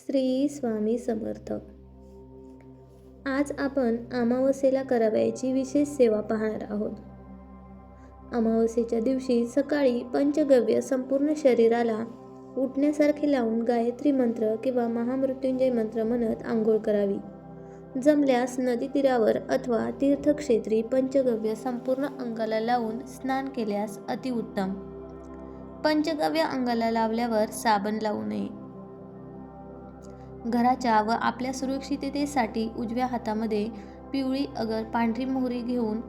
श्री स्वामी समर्थ. आज आपण अमावस्येला करावयाची विशेष सेवा पाहणार आहोत. अमावस्येच्या दिवशी सकाळी पंचगव्य संपूर्ण शरीराला उठण्यासारखे लावून गायत्री मंत्र किंवा महामृत्युंजय मंत्र म्हणत आंघोळ करावी. जमल्यास नदी तीरावर अथवा तीर्थक्षेत्री पंचगव्य संपूर्ण अंगाला लावून स्नान केल्यास अतिउत्तम. पंचगव्य अंगाला लावल्यावर साबण लावू नये. घराच्या व आपल्या सुरक्षिततेसाठी उजव्या हातामध्ये पिवळी अगर पांढरी मोहरी घेऊन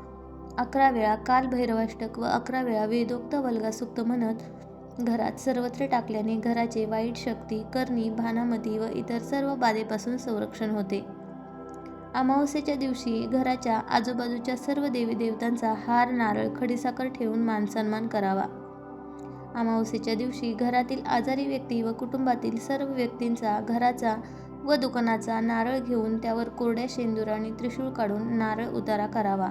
11 वेळा कालभैरवाष्टक व 11 वेळा वेदोक्त वल्गासुक्त म्हणत घरात सर्वत्र टाकल्याने घराचे वाईट शक्ती, करणी, भानामती व इतर सर्व बाधेपासून संरक्षण होते. अमावस्येच्या दिवशी घराच्या आजूबाजूच्या सर्व देवी देवतांचा हार, नारळ, खडीसाखर ठेवून मानसन्मान करावा. अमावस्येच्या दिवशी घरातील आजारी व्यक्ती व कुटुंबातील सर्व व्यक्तींचा घराचा व दुकानाचा नारळ घेऊन त्यावर कोरड्या शेंदुराने त्रिशूळ काढून नारळ उतारा करावा.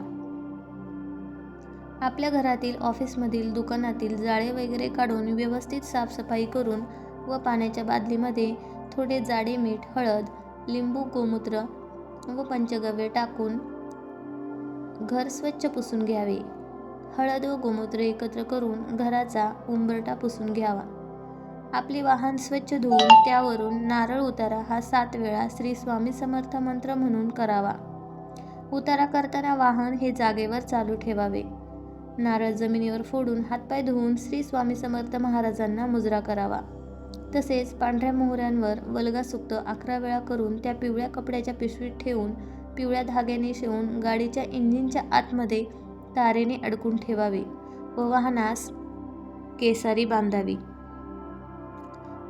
आपल्या घरातील, ऑफिसमधील, दुकानातील जाळे वगैरे काढून व्यवस्थित साफसफाई करून व पाण्याच्या बादलीमध्ये थोडे जाडे मीठ, हळद, लिंबू, गोमूत्र व पंचगव्य टाकून घर स्वच्छ पुसून घ्यावे. हळद व गोमूत्र एकत्र करून घराचा उंबरठा पुसून घ्यावा. आपले वाहन स्वच्छ धुवून त्यावरून नारळ उतारा हा 7 वेळा श्री स्वामी समर्थ मंत्र म्हणून करावा. उतारा करताना वाहन हे जागेवर चालू ठेवावे. नारळ जमिनीवर फोडून हातपाय धुवून श्री स्वामी समर्थ महाराजांना मुजरा करावा. तसेच पांढऱ्या मोहऱ्यांवर वल्गासुक्त 11 वेळा करून त्या पिवळ्या कपड्याच्या पिशवीत ठेवून पिवळ्या धाग्याने शिवून गाडीच्या इंजिनच्या आतमध्ये तारेने अडकून ठेवावे व वाहनास केसारी बांधावी.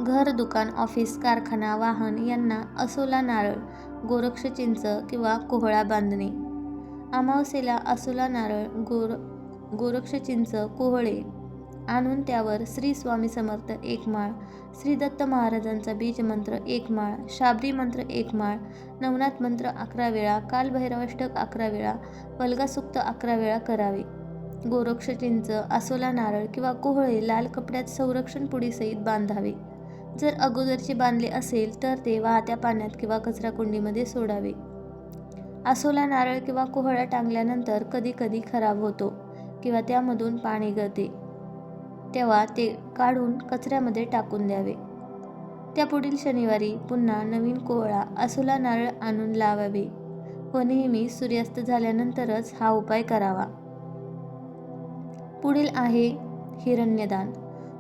घर, दुकान, ऑफिस, कारखाना, वाहन यांना असोला नारळ, गोरक्ष चिंच किंवा कोहळा बांधणे. अमावस्येला असोला नारळ, गोरक्ष चिंच, कोहळे आणून त्यावर श्री स्वामी समर्थ 1 माळ, श्री दत्त महाराजांचा बीजमंत्र 1 माळ, शाबरी मंत्र 1 माळ, नवनाथ मंत्र 11 वेळा, कालभैरवाष्टक 11 वेळा, वल्गासुक्त 11 वेळा करावे. गोरक्ष चिंच, असोला नारळ किंवा कोहळे लाल कपड्यात संरक्षण पुडीसहित बांधावे. जर अगोदरचे बांधले असेल तर ते वाहत्या पाण्यात किंवा कचराकुंडीमध्ये सोडावे. असोला नारळ किंवा कोहळा टांगल्यानंतर कधी कधी खराब होतो किंवा त्यामधून पाणी गळते, तेव्हा ते काढून कचऱ्यामध्ये टाकून द्यावे. त्यापुढील शनिवारी पुन्हा नवीन कोहळा, असोला नारळ आणून लावावे व नेहमी सूर्यास्त झाल्यानंतरच हा उपाय करावा. पुढील आहे हिरण्यदान.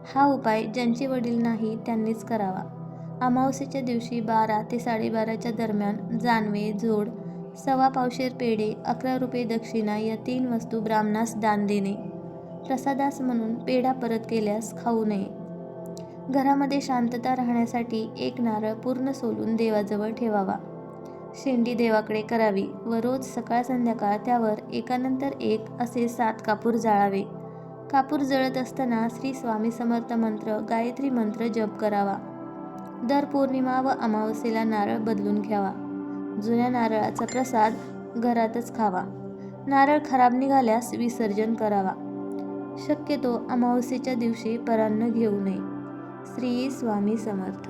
हा उपाय ज्यांचे वडील नाही त्यांनीच करावा. अमावस्येच्या दिवशी 12 ते 12:30च्या दरम्यान जानवे, जोड, 1.25 पावशेर पेढे, 11 रुपये दक्षिणा या 3 वस्तू ब्राह्मणास दान देणे. प्रसादास म्हणून पेढा परत केल्यास खाऊ नये. घरामध्ये शांतता राहण्यासाठी 1 नारळ पूर्ण सोलून देवाजवळ ठेवावा. शेंडी देवाकडे करावी व रोज सकाळ संध्याकाळ त्यावर एकानंतर एक असे 7 कापूर जाळावे. कापूर जळत असताना श्री स्वामी समर्थ मंत्र, गायत्री मंत्र जप करावा. दर पौर्णिमा व अमावस्येला नारळ बदलून घ्यावा. जुन्या नारळाचा प्रसाद घरातच खावा. नारळ खराब निघाल्यास विसर्जन करावा. शक्यतो अमावस्येच्या दिवशी परान्न घेऊ नये. श्री स्वामी समर्थ.